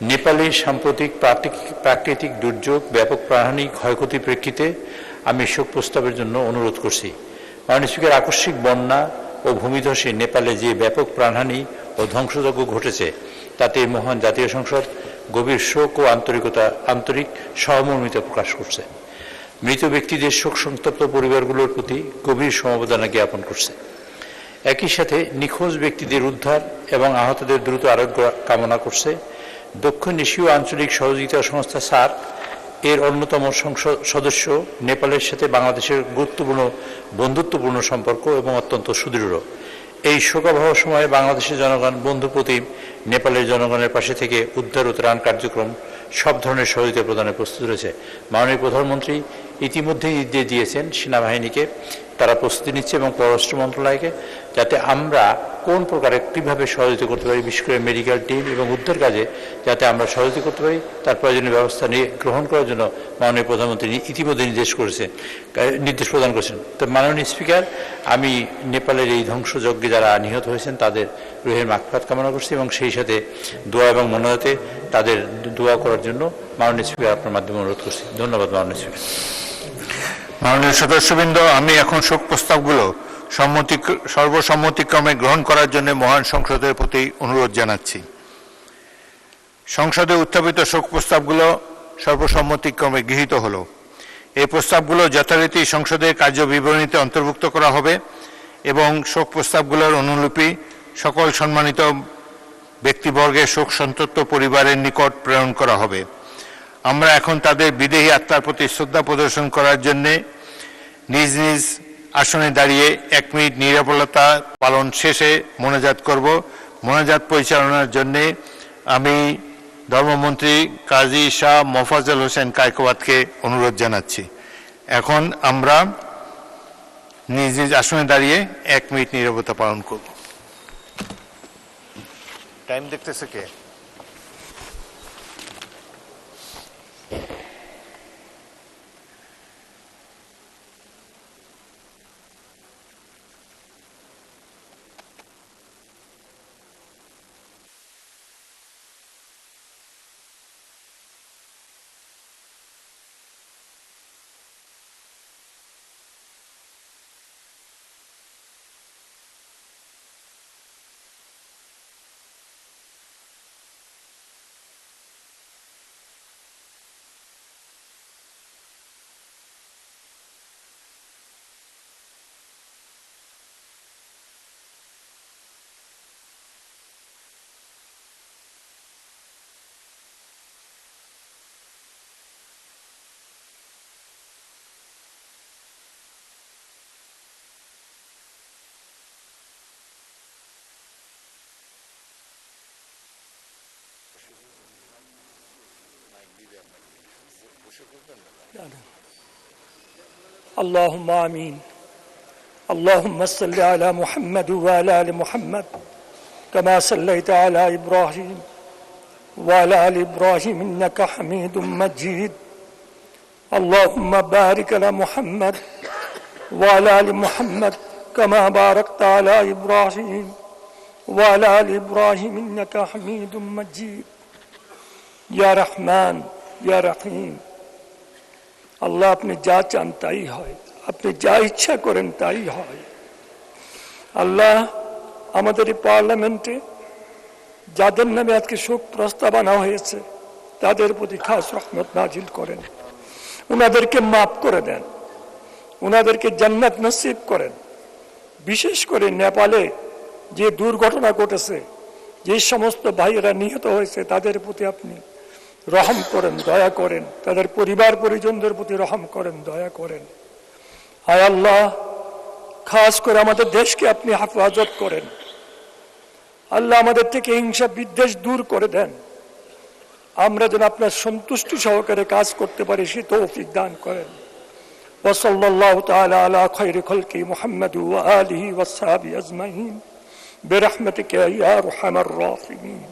নেপালের সাম্প্রতিক প্রাকৃতিক দুর্যোগ ব্যাপক প্রাণহানি ক্ষয়ক্ষতির প্রেক্ষিতে আমি শোক প্রস্তাবের জন্য অনুরোধ করছি। মাননীয় স্পিকার, আকস্মিক বন্যা ও ভূমিধসে নেপালে যে ব্যাপক প্রাণহানি ও ধ্বংসযজ্ঞ ঘটেছে তাতে মহান জাতীয় সংসদ গভীর শোক ও আন্তরিক সহমর্মিতা প্রকাশ করছে। মৃত ব্যক্তিদের শোক সন্তপ্ত পরিবারগুলোর প্রতি গভীর সমবেদনা জ্ঞাপন করছে। একই সাথে নিখোঁজ ব্যক্তিদের উদ্ধার এবং আহতদের দ্রুত আরোগ্য কামনা করছে। দক্ষিণ এশীয় আঞ্চলিক সহযোগিতা সংস্থা সার্ক এর অন্যতম সদস্য নেপালের সাথে বাংলাদেশের গুরুত্বপূর্ণ বন্ধুত্বপূর্ণ সম্পর্ক এবং অত্যন্ত সুদৃঢ়। এই শোকাবহ সময়ে বাংলাদেশের জনগণ বন্ধুপ্রতিম নেপালের জনগণের পাশে থেকে উদ্ধার ও ত্রাণ কার্যক্রম সব ধরনের সহযোগিতা প্রদানে প্রস্তুত রয়েছে। মাননীয় প্রধানমন্ত্রী ইতিমধ্যেই নির্দেশ দিয়েছেন সেনাবাহিনীকে, তারা প্রস্তুতি নিচ্ছে এবং পররাষ্ট্র মন্ত্রণালয়কে, যাতে আমরা কোন প্রকারে কীভাবে সহযোগিতা করতে পারি, বিশেষ করে মেডিকেল টিম এবং উদ্ধার কাজে যাতে আমরা সহযোগিতা করতে পারি তার প্রয়োজনীয় ব্যবস্থা গ্রহণ করার জন্য মাননীয় প্রধানমন্ত্রী ইতিমধ্যে নির্দেশ প্রদান করেছেন। তো মাননীয় স্পিকার, আমি নেপালের এই ধ্বংসযজ্ঞে যারা নিহত হয়েছেন তাদের রুহের মাগফিরাত কামনা করছি এবং সেই সাথে দোয়া এবং মনোনয়তে তাদের দোয়া করার জন্য মাননীয় স্পিকার আপনার মাধ্যমে অনুরোধ করছি। ধন্যবাদ মাননীয় স্পিকার। মাননীয় সদস্যবৃন্দ, আমি এখন শোক প্রস্তাবগুলো সর্বসম্মতিক্রমে গ্রহণ করার জন্য মহান সংসদের প্রতি অনুরোধ জানাচ্ছি। সংসদে উত্থাপিত শোক প্রস্তাবগুলো সর্বসম্মতিক্রমে গৃহীত হলো। এই প্রস্তাবগুলো যথারীতি সংসদের কার্যবিবরণীতে অন্তর্ভুক্ত করা হবে এবং শোক প্রস্তাবগুলোর অনুলিপি সকল সম্মানিত ব্যক্তিবর্গের শোক সন্তপ্ত পরিবারের নিকট প্রেরণ করা হবে। আমরা এখন তাদের বিদেহী আত্মার প্রতি শ্রদ্ধা প্রদর্শন করার জন্যে নিজ নিজ আসনে দাঁড়িয়ে 1 মিনিট নীরবতা পালন শেষে মোনাজাত করব। মোনাজাত পরিচালনার জন্যে আমি ধর্মমন্ত্রী কাজী শাহ মোফাজ্জল হোসেন কায়কোবাদকে অনুরোধ জানাচ্ছি। এখন আমরা নিজ নিজ আসনে দাঁড়িয়ে 1 মিনিট নীরবতা পালন করব। টাইম দেখতেছে কে? اللهم آمين. اللهم صل على محمد وعلى آل محمد كما صليت على إبراهيم وعلى آل إبراهيم إنك حميد مجيد. اللهم بارك على محمد وعلى آل محمد كما باركت على إبراهيم وعلى آل إبراهيم إنك حميد مجيد. يا رحمن يا رحيم. আল্লাহ, আপনি যা চান তাই হয়, আপনি যা ইচ্ছা করেন তাই হয়। আল্লাহ, আমাদের এই পার্লামেন্টে যাদের নামে আজকে শোক প্রস্তাব আনা হয়েছে তাদের প্রতি খাস রহমত নাজিল করেন, উনাদেরকে মাফ করে দেন, উনাদেরকে জান্নাত নসিব করেন। বিশেষ করে নেপালে যে দুর্ঘটনা ঘটেছে, যে সমস্ত ভাইয়েরা নিহত হয়েছে তাদের প্রতি আপনি রহম করেন, দয়া করেন, তাদের পরিবার পরিজনদের প্রতি রহম করেন, দয়া করেন। হায় আল্লাহ, খাস করে আমাদের দেশকে আপনি হেফাজত করেন। আল্লাহ, আমাদের থেকে হিংসা বিদ্বেষ দূর করে দেন, আমরা যেন আপনার সন্তুষ্টি সহকারে কাজ করতে পারি সে তৌফিক দান করেন। ওয়া সাল্লাল্লাহু তাআলা আলা খায়রি খালকি মুহাম্মাদ ওয়া আলিহি ওয়া সাহবিহি আজমাইন বিরহমাতিকা ইয়া আরহামার রাহিমিন।